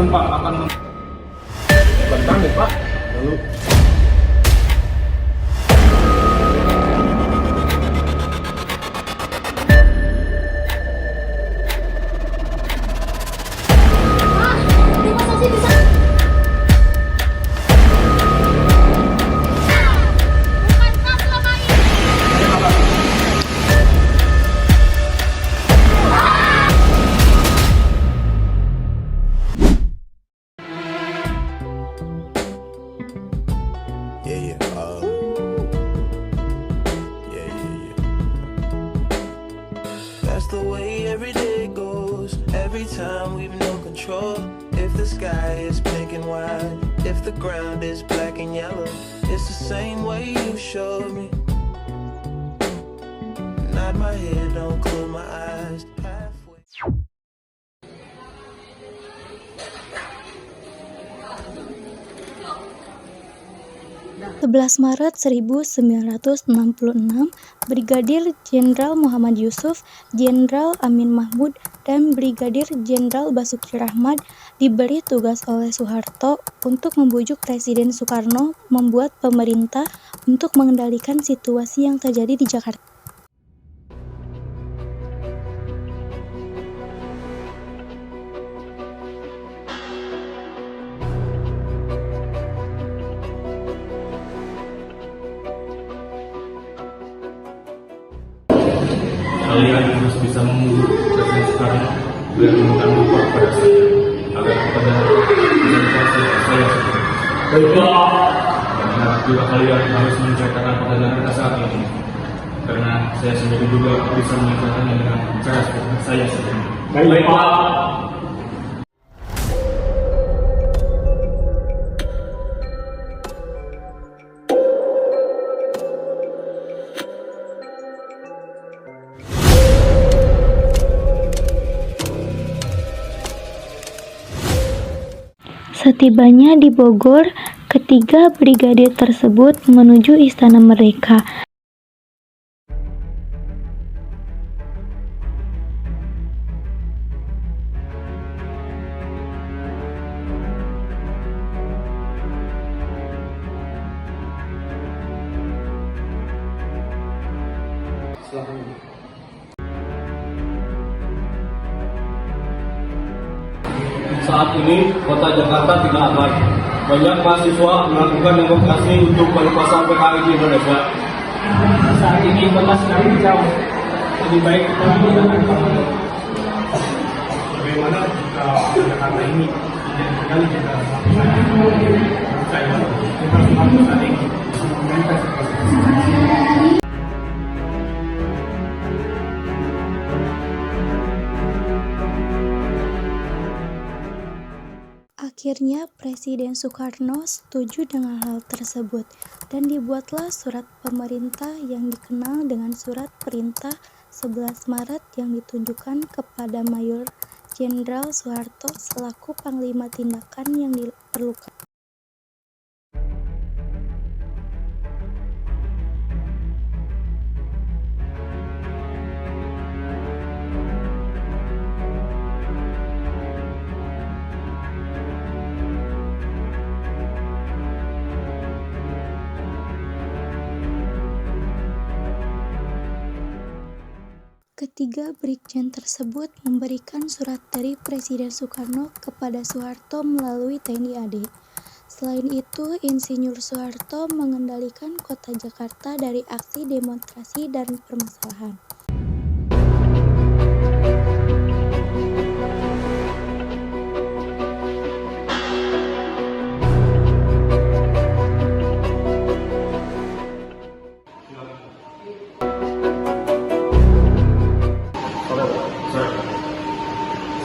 turun Pak akan Bentar nih Pak, lalu Yeah, yeah. Yeah, yeah, yeah. That's the way every day goes. Every time we've no control. If the sky is pink and white, if the ground is black and yellow, it's the same way you showed me. Nod my head, don't close my eyes. Halfway. 11 Maret 1966, Brigadir Jenderal Muhammad Yusuf, Jenderal Amin Mahmud, dan Brigadir Jenderal Basuki Rahmat diberi tugas oleh Soeharto untuk membujuk Presiden Soekarno membuat pemerintah untuk mengendalikan situasi yang terjadi di Jakarta. Kalian harus bisa membujuk Presiden Soekarno dan meminta lupa kepada saya agar kepada organisasi saya baiklah. Dan juga kalian harus menceritakan pada negara saat ini, karena saya sendiri juga bisa menceritakannya dengan cara seperti saya sendiri. Baik Pak. Setibanya di Bogor, ketiga brigadir tersebut menuju Istana Merdeka. Saat ini kota Jakarta tidak aman. Banyak mahasiswa melakukan demonstrasi untuk pelepasan PKI di Indonesia. Saat ini kota sedang hijau. Lebih baik kita menjalankan kembali. bagaimana jika Jakarta ini tidak terkendali dengan saya kita harus saling meminta Akhirnya Presiden Soekarno setuju dengan hal tersebut dan dibuatlah surat pemerintah yang dikenal dengan Surat Perintah 11 Maret yang ditunjukkan kepada Mayor Jenderal Soeharto selaku Panglima Tindakan yang diperlukan. Ketiga brigjen tersebut memberikan surat dari Presiden Soekarno kepada Soeharto melalui TNI AD. Selain itu, Insinyur Soeharto mengendalikan kota Jakarta dari aksi demonstrasi dan permasalahan.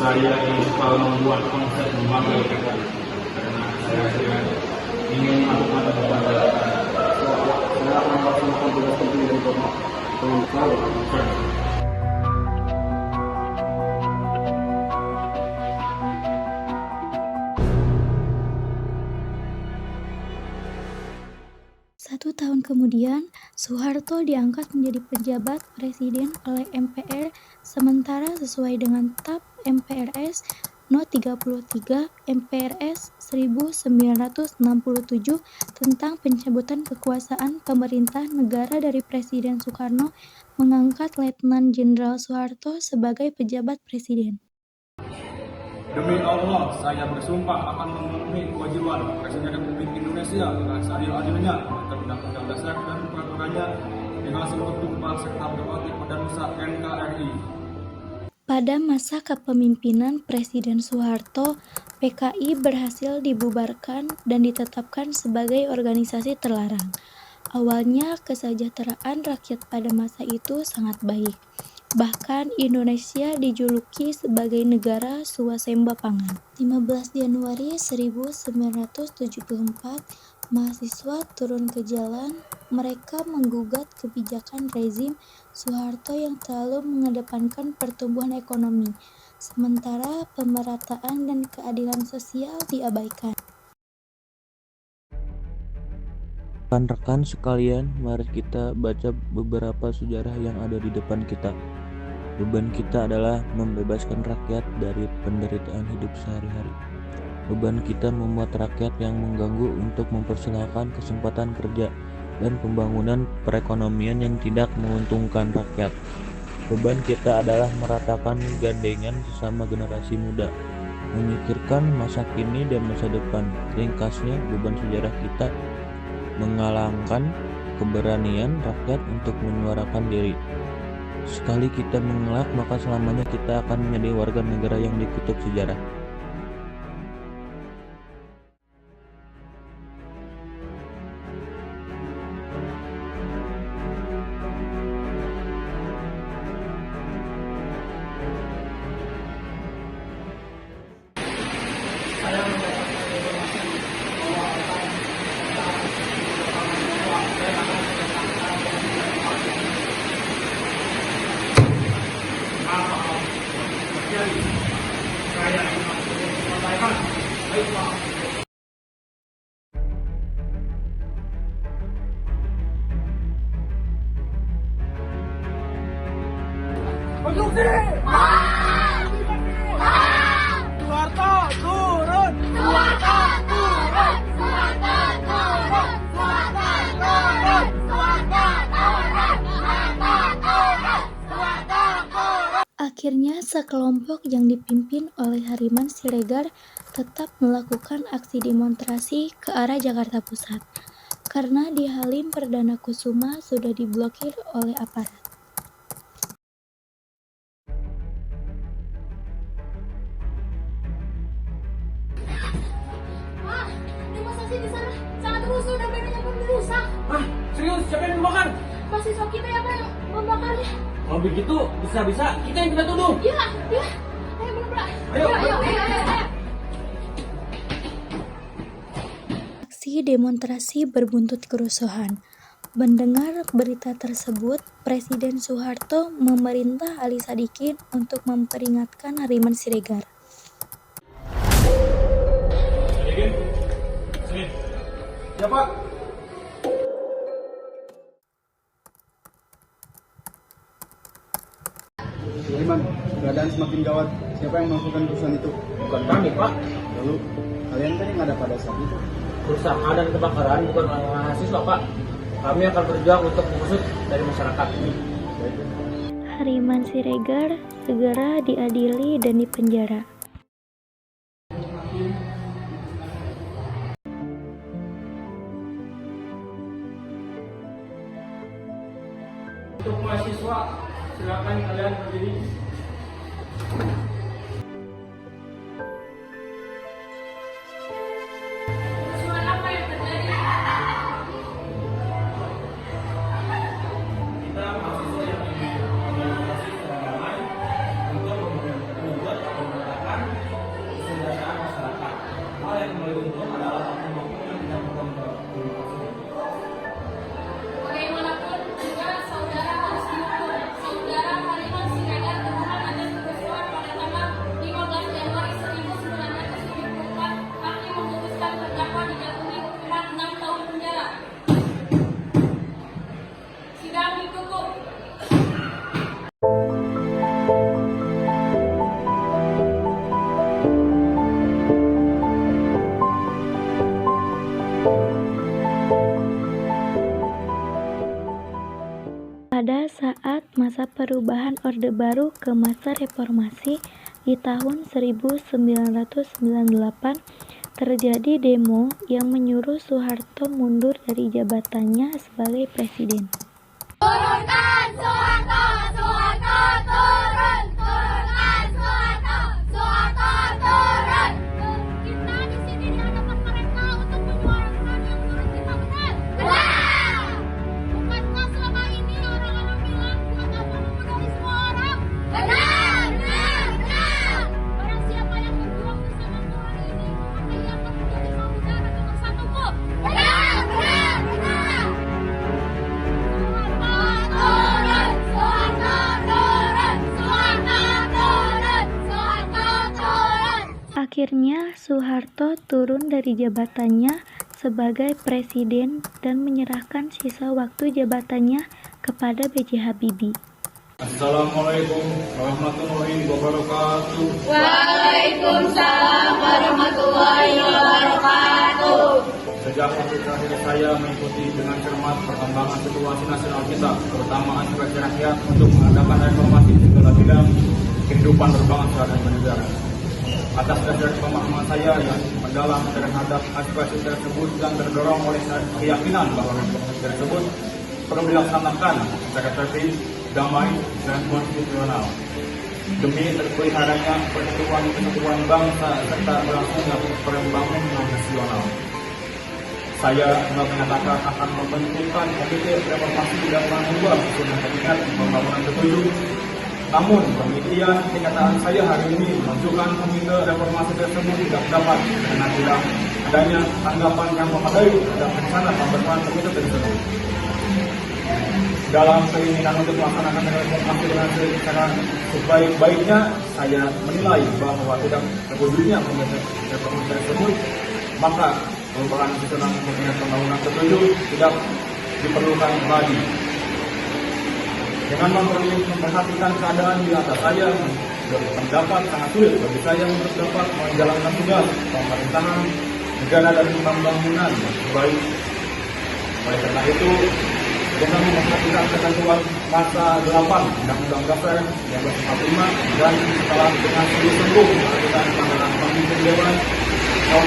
Saya ingin membuat konsep memakai PKI karena saya ingin melakukan kepada saya akan melakukan tugas penting dari Bapak Presiden. Satu tahun kemudian, Soeharto diangkat menjadi pejabat presiden oleh MPR, sementara sesuai dengan TAP MPRS No 33 MPRS 1967 tentang pencabutan kekuasaan pemerintah negara dari Presiden Soekarno mengangkat Letnan Jenderal Soeharto sebagai pejabat presiden. Demi Allah, saya bersumpah akan memenuhi kewajiban Presiden Republik Indonesia dengan seadil-adilnya mengatur Undang-Undang Dasar dan peraturannya dengan seluruh tumpah serta berbakti pada Nusa NKRI. Pada masa kepemimpinan Presiden Soeharto, PKI berhasil dibubarkan dan ditetapkan sebagai organisasi terlarang. Awalnya kesejahteraan rakyat pada masa itu sangat baik. Bahkan Indonesia dijuluki sebagai negara swasembada pangan. 15 Januari 1974, mahasiswa turun ke jalan. Mereka menggugat kebijakan rezim Soeharto yang terlalu mengedepankan pertumbuhan ekonomi, sementara pemerataan dan keadilan sosial diabaikan. Rekan-rekan sekalian, mari kita baca beberapa sejarah yang ada di depan kita. Beban kita adalah membebaskan rakyat dari penderitaan hidup sehari-hari. Beban kita membuat rakyat yang mengganggu untuk mempersilahkan kesempatan kerja dan pembangunan perekonomian yang tidak menguntungkan rakyat. Beban kita adalah meratakan gandengan sesama generasi muda, memikirkan masa kini dan masa depan. Ringkasnya, beban sejarah kita mengalangkan keberanian rakyat untuk menyuarakan diri. Sekali kita mengelak, maka selamanya kita akan menjadi warga negara yang dikutuk sejarah. Akhirnya sekelompok yang dipimpin oleh Hariman Siregar tetap melakukan aksi demonstrasi ke arah Jakarta Pusat, karena di Halim Perdana Kusuma sudah diblokir oleh aparat. Demonstrasi di sana sangat rusuh dan banyak yang merusak. Serius, siapa yang membakar? Mahasiswa kita yang membakarnya. Kalau begitu, bisa-bisa kita yang kita tuduh. Iya. Ayo benar-benar. Ayo. Aksi demonstrasi berbuntut kerusuhan. Mendengar berita tersebut, Presiden Soeharto memerintah Ali Sadikin untuk memperingatkan Hariman Siregar. Ya Pak. Iman, keadaan semakin gawat. Siapa yang melakukan kerusuhan itu? Bukan kami, Pak. Lalu, kalian kan yang ada pada saat itu. Kerusakan dan kebakaran bukan oleh mahasiswa, Pak. Kami akan berjuang untuk mengusut dari masyarakat. Hariman Siregar segera diadili dan dipenjara. Untuk mahasiswa, silakan kalian berdiri. Kerusuhan apa yang terjadi? Kita mahasiswa yang berdemonstrasi secara damai untuk membuat pemberontakan kesejahteraan masyarakat. Hal yang paling untung adalah oknum-oknum yang tidak memperdemonstrasi. Bagaimanapun juga saudara harus dihukum. Saudara Hariman Siregar berhak atas kerusuhan pada masa perubahan Orde Baru ke masa reformasi di tahun 1998 terjadi demo yang menyuruh Soeharto mundur dari jabatannya sebagai presiden. Turunkan Soeharto, Soeharto turun, turunkan Soeharto, Soeharto turun. Kita di sini di hadapan mereka untuk menyuarakan yang menurut kita benar. Benar. Bukankah selama ini orang-orang bilang buat apa memodali semua orang? Benar, benar, benar. Barang siapa yang berjuang bersama Tuhan ini, maka ia akan menjadi saudara dan bersatuku. Benar, benar, benar. Akhirnya Soeharto turun dari jabatannya sebagai presiden dan menyerahkan sisa waktu jabatannya kepada B.J. Habibie. Assalamualaikum warahmatullahi wabarakatuh. Waalaikumsalam warahmatullahi wabarakatuh. Sejak waktu terakhir saya mengikuti dengan cermat perkembangan situasi nasional kita, terutama aspirasi rakyat untuk mengadakan reformasi di segala bidang kehidupan berbangsa dan bernegara. Atas dasar pemahaman saya yang mendalam terhadap aspirasi tersebut dan terdorong oleh keyakinan bahwa reformasi tersebut perlu dilaksanakan secara tertib, damai, dan konstitusional demi terpeliharanya persatuan kesatuan bangsa serta berlangsungnya pembangunan nasional. Saya menyatakan akan membentukkan komite reformasi dan mengubah susunan kabinet pembangunan ketujuh. Namun, demikian kenyataan saya hari ini menunjukkan komite reformasi tersebut tidak dapat karena tidak adanya tanggapan yang memadai terhadap rencana pembentukan komite tersebut. Dalam keinginan untuk melaksanakan reformasi dengan secara sebaik-baiknya, saya menilai bahwa tidak terwujudnya komite reformasi tersebut, maka perubahan susunan kabinet pembangunan ketujuh tidak diperlukan lagi. Dengan memperhatikan keadaan di atas saya, berpendapat sangat sulit bagi saya untuk dapat menjalankan tugas pemerintahan negara dan pembangunan yang baik. Oleh karena itu, dengan memperhatikan ketentuan pasal 8 Undang-Undang Dasar 1945 dan setelah dengan sungguh-sungguh melakukan pemilihan pemimpin dewan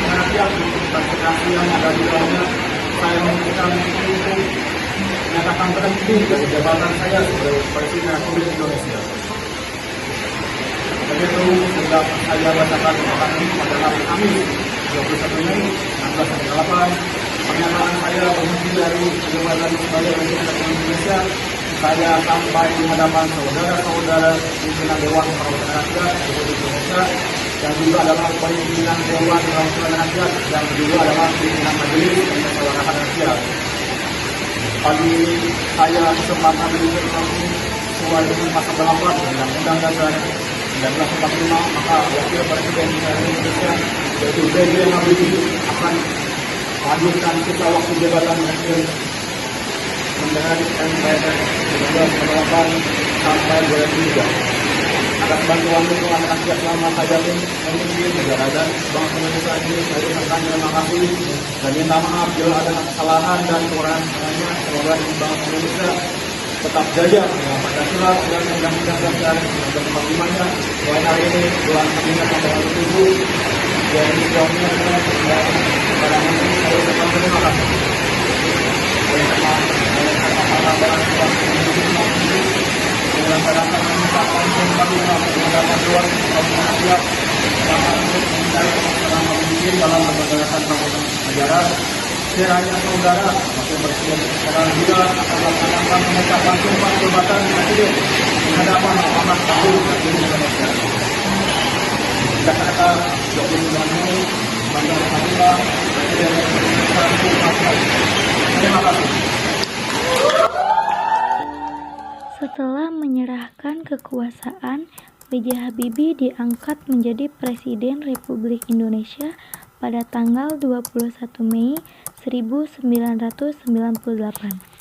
rakyat untuk konsentrasi yang ada di dalamnya, saya memutuskan untuk menyatakan berhenti dari jabatan saya sebagai Presiden Republik Indonesia. Begitu sudah saya bacakan pada hari Kamis 21 Mei 1998, pernyataan saya berhenti dari jabatan sebagai Presiden Republik Indonesia. Saya sampai di hadapan saudara-saudara pimpinan Dewan Perwakilan Rakyat Republik Indonesia yang juga adalah pimpinan Dewan Perwakilan Rakyat dan juga adalah pimpinan Majelis Permusyawaratan Rakyat. Pagi ini saya kesempatan diberikan sesuai dengan pasal 8 Undang-Undang Dasar 1945, maka Wakil Presiden Republik Indonesia yaitu B.J. Habibie akan melanjutkan sisa waktu jabatan Presiden Menteri MPR 1998 sampai 2003. Atas bantuan dukungan rakyat selama saya memimpin negara dan bangsa Indonesia ini, saya ucapkan terima kasih dan minta maaf bila ada kesalahan dan kekurangan lainnya. Semoga bangsa Indonesia tetap jaya dengan Pancasila dan Undang-Undang Dasar 1945-nya. Mulai hari ini bulan Kabinet tanggal 7 dan jauhnya dan pada ini saya ucapkan terima kasih. Melaksanakan menetapkan kembali pengadaan luar siap untuk mencari pemesanan pemimpin dalam penyelenggaraan pembangunan negara. Kiranya saudara Wakil Presiden sekarang juga akan melaksanakan penetapan sumpah jabatan Presiden di hadapan amanat tahun Republik Indonesia. Jakarta 29 Mei 1945, Presiden Republik Indonesia. Terima kasih. Setelah menyerahkan kekuasaan, B.J. Habibie diangkat menjadi Presiden Republik Indonesia pada tanggal 21 Mei 1998.